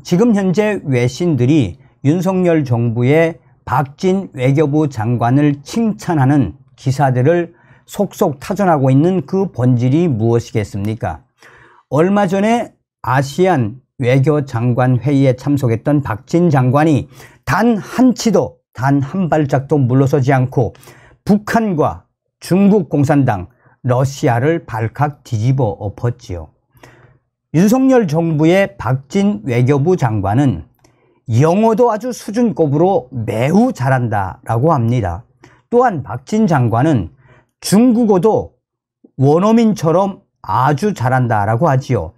지금 현재 외신들이 윤석열 정부의 박진 외교부 장관을 칭찬하는 기사들을 속속 타전하고 있는 그 본질이 무엇이겠습니까? 얼마 전에 아시안 외교장관 회의에 참석했던 박진 장관이 단 한치도, 단 한 발짝도 물러서지 않고 북한과 중국 공산당, 러시아를 발칵 뒤집어 엎었지요. 윤석열 정부의 박진 외교부 장관은 영어도 아주 수준급으로 매우 잘한다라고 합니다. 또한 박진 장관은 중국어도 원어민처럼 아주 잘한다라고 하지요.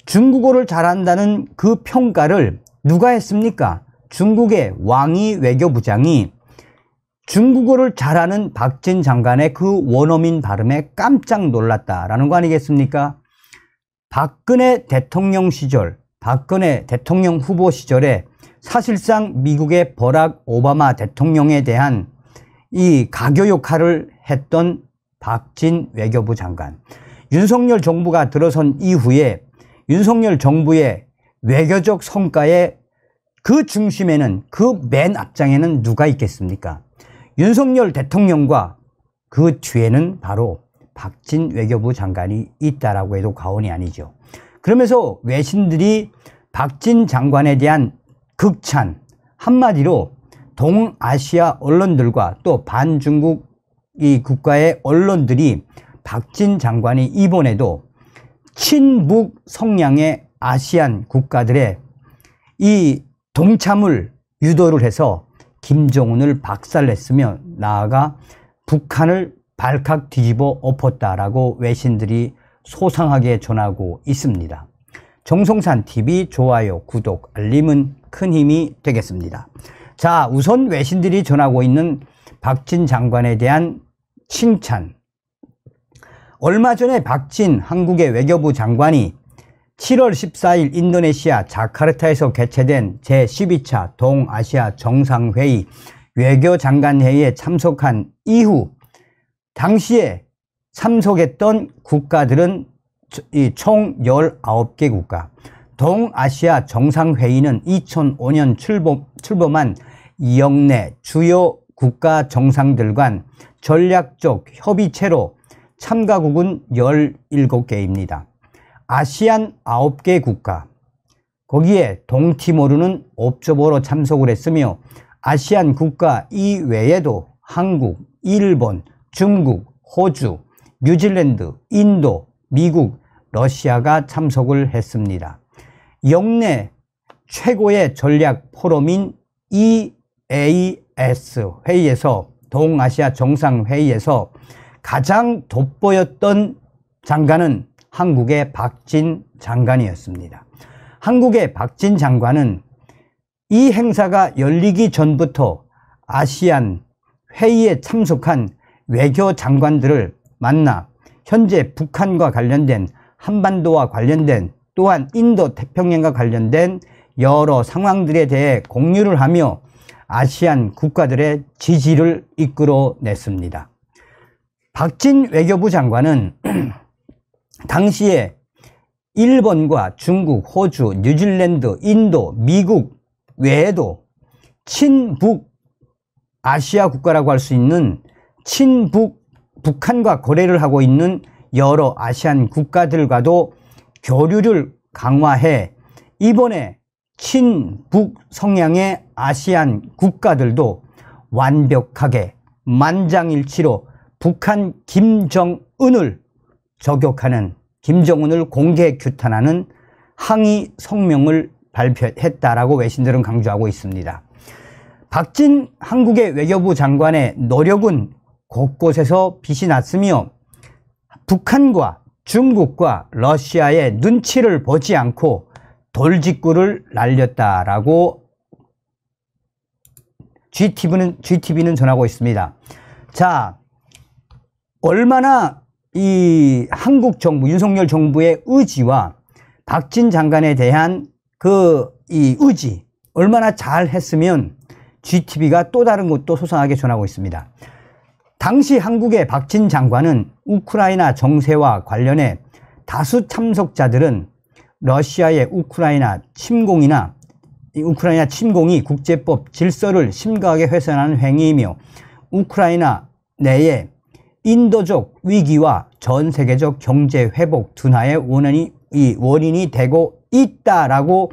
중국어를 잘한다는 그 평가를 누가 했습니까? 중국의 왕이 외교부장이 중국어를 잘하는 박진 장관의 그 원어민 발음에 깜짝 놀랐다라는 거 아니겠습니까? 박근혜 대통령 시절, 박근혜 대통령 후보 시절에 사실상 미국의 버락 오바마 대통령에 대한 이 가교 역할을 했던 박진 외교부 장관. 윤석열 정부가 들어선 이후에 윤석열 정부의 외교적 성과의 그 중심에는, 그 맨 앞장에는 누가 있겠습니까? 윤석열 대통령과 그 뒤에는 바로 박진 외교부 장관이 있다라고 해도 과언이 아니죠. 그러면서 외신들이 박진 장관에 대한 극찬, 한마디로 동아시아 언론들과 또 반중국 이 국가의 언론들이 박진 장관이 이번에도 친북 성향의 아시안 국가들의 이 동참을 유도를 해서 김정은을 박살냈으며 나아가 북한을 발칵 뒤집어 엎었다라고 외신들이 소상하게 전하고 있습니다. 정성산TV 좋아요, 구독, 알림은 큰 힘이 되겠습니다. 자, 우선 외신들이 전하고 있는 박진 장관에 대한 칭찬. 얼마 전에 박진 한국의 외교부 장관이 7월 14일 인도네시아 자카르타에서 개최된 제12차 동아시아 정상회의 외교장관회의에 참석한 이후 당시에 참석했던 국가들은 총 19개 국가. 동아시아 정상회의는 2005년 출범한 영내 주요 국가 정상들 간 전략적 협의체로 참가국은 17개입니다. 아시안 9개 국가, 거기에 동티모르는 옵저버로 참석을 했으며 아시안 국가 이외에도 한국, 일본, 중국, 호주, 뉴질랜드, 인도, 미국, 러시아가 참석을 했습니다. 영내 최고의 전략 포럼인 EAS 회의에서, 동아시아 정상회의에서 가장 돋보였던 장관은 한국의 박진 장관이었습니다. 한국의 박진 장관은 이 행사가 열리기 전부터 아시안 회의에 참석한 외교 장관들을 만나 현재 북한과 관련된, 한반도와 관련된, 또한 인도 태평양과 관련된 여러 상황들에 대해 공유를 하며 아시안 국가들의 지지를 이끌어냈습니다. 박진 외교부 장관은 당시에 일본과 중국, 호주, 뉴질랜드, 인도, 미국 외에도 친북 아시아 국가라고 할 수 있는 친북 북한과 거래를 하고 있는 여러 아시안 국가들과도 교류를 강화해 이번에 친북 성향의 아시안 국가들도 완벽하게 만장일치로 북한 김정은을 저격하는, 김정은을 공개 규탄하는 항의 성명을 발표했다라고 외신들은 강조하고 있습니다. 박진 한국의 외교부 장관의 노력은 곳곳에서 빛이 났으며 북한과 중국과 러시아의 눈치를 보지 않고 돌직구를 날렸다라고 GTV는 전하고 있습니다. 자, 얼마나 이 한국 정부, 윤석열 정부의 의지와 박진 장관에 대한 이 의지, 얼마나 잘 했으면 GTV가 또 다른 것도 소상하게 전하고 있습니다. 당시 한국의 박진 장관은 우크라이나 정세와 관련해 다수 참석자들은 러시아의 우크라이나 침공이나 이 우크라이나 침공이 국제법 질서를 심각하게 훼손하는 행위이며 우크라이나 내에 인도적 위기와 전 세계적 경제 회복 둔화의 원인이 되고 있다라고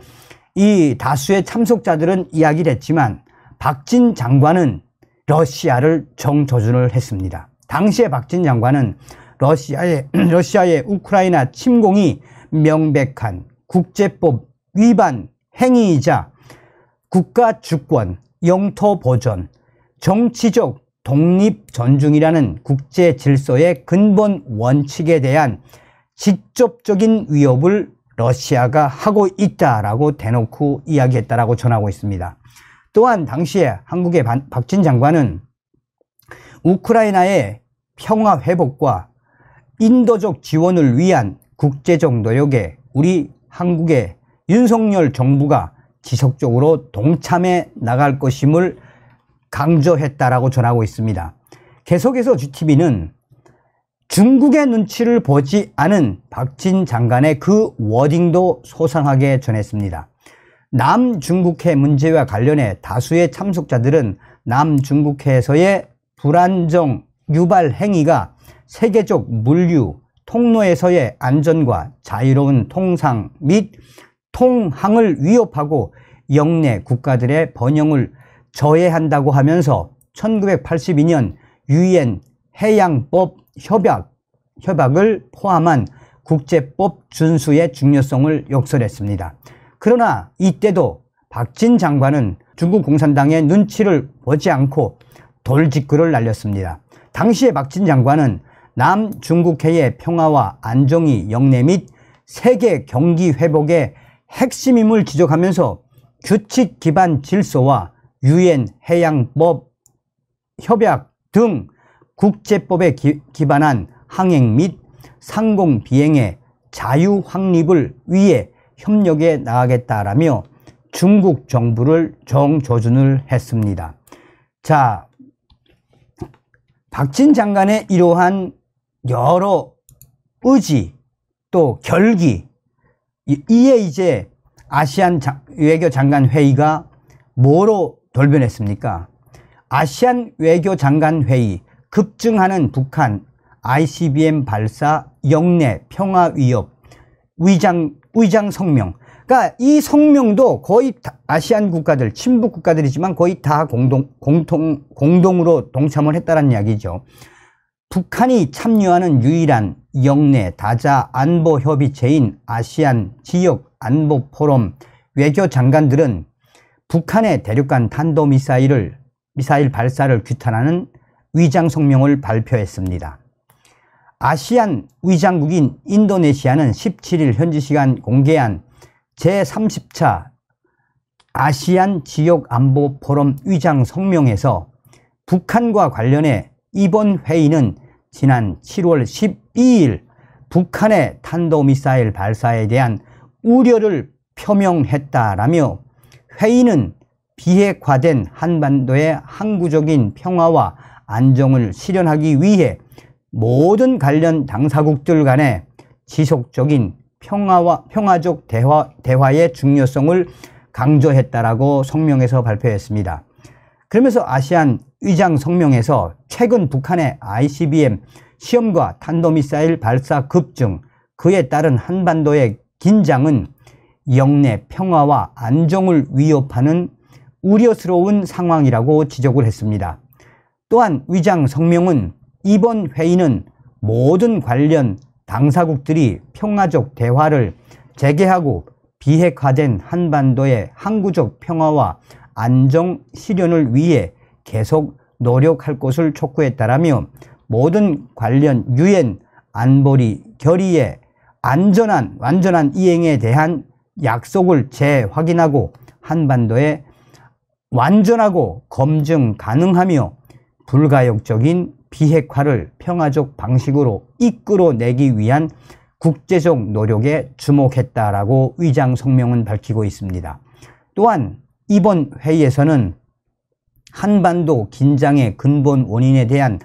이 다수의 참석자들은 이야기를 했지만 박진 장관은 러시아를 정조준을 했습니다. 당시에 박진 장관은 러시아의 우크라이나 침공이 명백한 국제법 위반 행위이자 국가 주권, 영토 보전, 정치적 독립 존중이라는 국제 질서의 근본 원칙에 대한 직접적인 위협을 러시아가 하고 있다라고 대놓고 이야기했다라고 전하고 있습니다. 또한 당시에 한국의 박진 장관은 우크라이나의 평화 회복과 인도적 지원을 위한 국제적 노력에 우리 한국의 윤석열 정부가 지속적으로 동참해 나갈 것임을 강조했다라고 전하고 있습니다. 계속해서 GTV는 중국의 눈치를 보지 않은 박진 장관의 그 워딩도 소상하게 전했습니다. 남중국해 문제와 관련해 다수의 참석자들은 남중국해에서의 불안정 유발 행위가 세계적 물류 통로에서의 안전과 자유로운 통상 및 통항을 위협하고 영내 국가들의 번영을 저해한다고 하면서 1982년 유엔 해양법 협약을 포함한 국제법 준수의 중요성을 역설했습니다. 그러나 이때도 박진 장관은 중국 공산당의 눈치를 보지 않고 돌직구를 날렸습니다. 당시에 박진 장관은 남중국해의 평화와 안정이 영내 및 세계 경기 회복의 핵심임을 지적하면서 규칙 기반 질서와 유엔 해양법 협약 등 국제법에 기반한 항행 및 상공 비행의 자유 확립을 위해 협력해 나가겠다라며 중국 정부를 정조준을 했습니다. 자, 박진 장관의 이러한 여러 의지 또 결기, 이에 이제 아시안 외교장관 회의가 뭐로 돌변했습니까? 아시안 외교장관 회의, 급증하는 북한 ICBM 발사 영내 평화 위협 위장 성명. 그러니까 이 성명도 거의 아시안 국가들, 친북 국가들이지만 거의 다 공동으로 동참을 했다는 이야기죠. 북한이 참여하는 유일한 영내 다자 안보 협의체인 아시안 지역 안보 포럼 외교장관들은 북한의 대륙간 탄도미사일 발사를 규탄하는 위장 성명을 발표했습니다. 아시안 위장국인 인도네시아는 17일 현지 시간 공개한 제30차 아시안 지역 안보 포럼 위장 성명에서 북한과 관련해 이번 회의는 지난 7월 12일 북한의 탄도미사일 발사에 대한 우려를 표명했다라며 회의는 비핵화된 한반도의 항구적인 평화와 안정을 실현하기 위해 모든 관련 당사국들 간의 지속적인 평화적 대화의 중요성을 강조했다라고 성명에서 발표했습니다. 그러면서 아시안 위장 성명에서 최근 북한의 ICBM 시험과 탄도미사일 발사 급증, 그에 따른 한반도의 긴장은 영내 평화와 안정을 위협하는 우려스러운 상황이라고 지적을 했습니다. 또한 위장 성명은 이번 회의는 모든 관련 당사국들이 평화적 대화를 재개하고 비핵화된 한반도의 항구적 평화와 안정 실현을 위해 계속 노력할 것을 촉구했다라며 모든 관련 유엔 안보리 결의의 완전한 이행에 대한 약속을 재확인하고 한반도에 완전하고 검증 가능하며 불가역적인 비핵화를 평화적 방식으로 이끌어내기 위한 국제적 노력에 주목했다라고 위장 성명은 밝히고 있습니다. 또한 이번 회의에서는 한반도 긴장의 근본 원인에 대한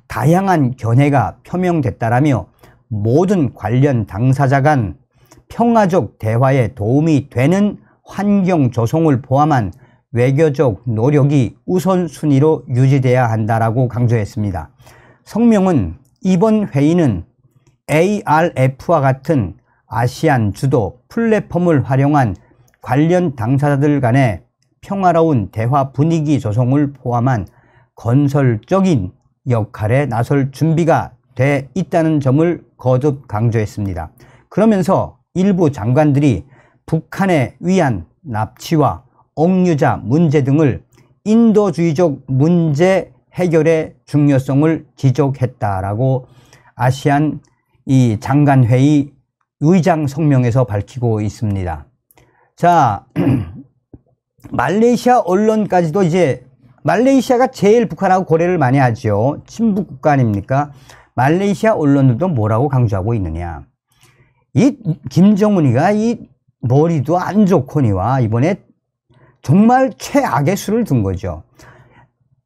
다양한 견해가 표명됐다라며 모든 관련 당사자 간 평화적 대화에 도움이 되는 환경 조성을 포함한 외교적 노력이 우선순위로 유지돼야 한다라고 강조했습니다. 성명은 이번 회의는 ARF와 같은 아시안 주도 플랫폼을 활용한 관련 당사자들 간의 평화로운 대화 분위기 조성을 포함한 건설적인 역할에 나설 준비가 돼 있다는 점을 거듭 강조했습니다. 그러면서 일부 장관들이 북한의 위안, 납치와 억류자 문제 등을 인도주의적 문제 해결의 중요성을 지적했다라고 아시안 이 장관회의 의장 성명에서 밝히고 있습니다. 자, 말레이시아 언론까지도 이제 말레이시아가 제일 북한하고 거래를 많이 하죠. 친북 국가 아닙니까? 말레이시아 언론들도 뭐라고 강조하고 있느냐. 이 김정은이가 이 머리도 안 좋거니와 이번에 정말 최악의 수를 둔 거죠.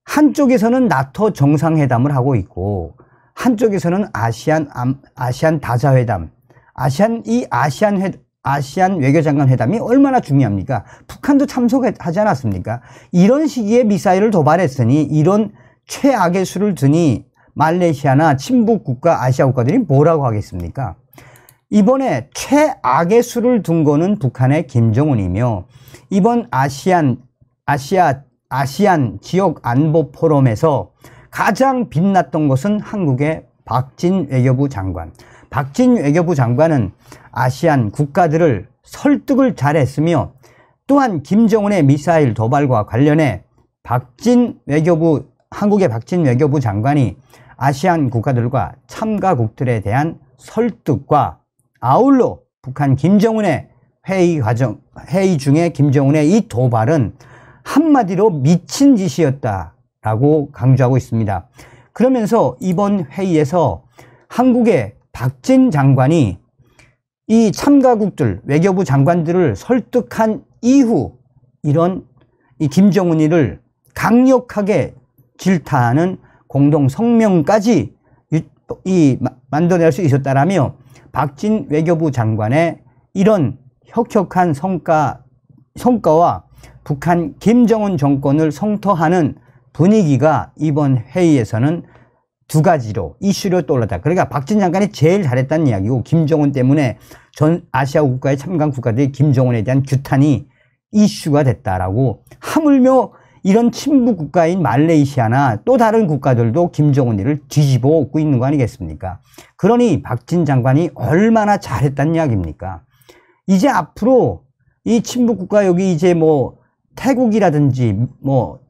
한쪽에서는 나토 정상회담을 하고 있고 한쪽에서는 아시안 다자회담, 아시안 외교장관 회담이 얼마나 중요합니까? 북한도 참석하지 않았습니까? 이런 시기에 미사일을 도발했으니 이런 최악의 수를 드니 말레이시아나 친북 국가, 아시아 국가들이 뭐라고 하겠습니까? 이번에 최악의 수를 둔 거는 북한의 김정은이며 이번 아시안 지역 안보 포럼에서 가장 빛났던 것은 한국의 박진 외교부 장관. 박진 외교부 장관은 아시안 국가들을 설득을 잘했으며 또한 김정은의 미사일 도발과 관련해 한국의 박진 외교부 장관이 아시안 국가들과 참가국들에 대한 설득과 아울러 북한 김정은의 회의 중에 김정은의 이 도발은 한마디로 미친 짓이었다라고 강조하고 있습니다. 그러면서 이번 회의에서 한국의 박진 장관이 이 참가국들 외교부 장관들을 설득한 이후 이런 이 김정은이를 강력하게 질타하는 공동 성명까지 만들어낼 수 있었다라며 박진 외교부 장관의 이런 혁혁한 성과와 북한 김정은 정권을 성토하는 분위기가 이번 회의에서는 두 가지로 이슈로 떠올랐다. 그러니까 박진 장관이 제일 잘했다는 이야기고 김정은 때문에 전 아시아 국가의 참관 국가들이 김정은에 대한 규탄이 이슈가 됐다라고 하물며 이런 친북 국가인 말레이시아나 또 다른 국가들도 김정은이를 뒤집어 엎고 있는 거 아니겠습니까? 그러니 박진 장관이 얼마나 잘했다는 이야기입니까? 이제 앞으로 이 친북 국가 여기 이제 뭐 태국이라든지 뭐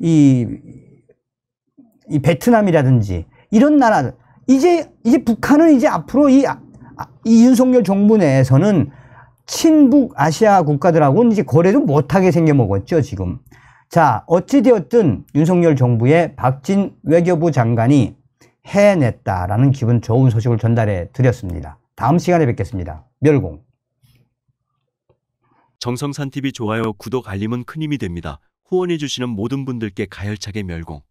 이 베트남이라든지 이런 나라 이제 북한은 이제 앞으로 이 윤석열 정부 내에서는 친북 아시아 국가들하고는 이제 거래도 못하게 생겨먹었죠 지금. 자, 어찌되었든 윤석열 정부의 박진 외교부 장관이 해냈다라는 기분 좋은 소식을 전달해 드렸습니다. 다음 시간에 뵙겠습니다. 멸공. 정성산TV 좋아요, 구독, 알림은 큰 힘이 됩니다. 후원해 주시는 모든 분들께 가열차게 멸공.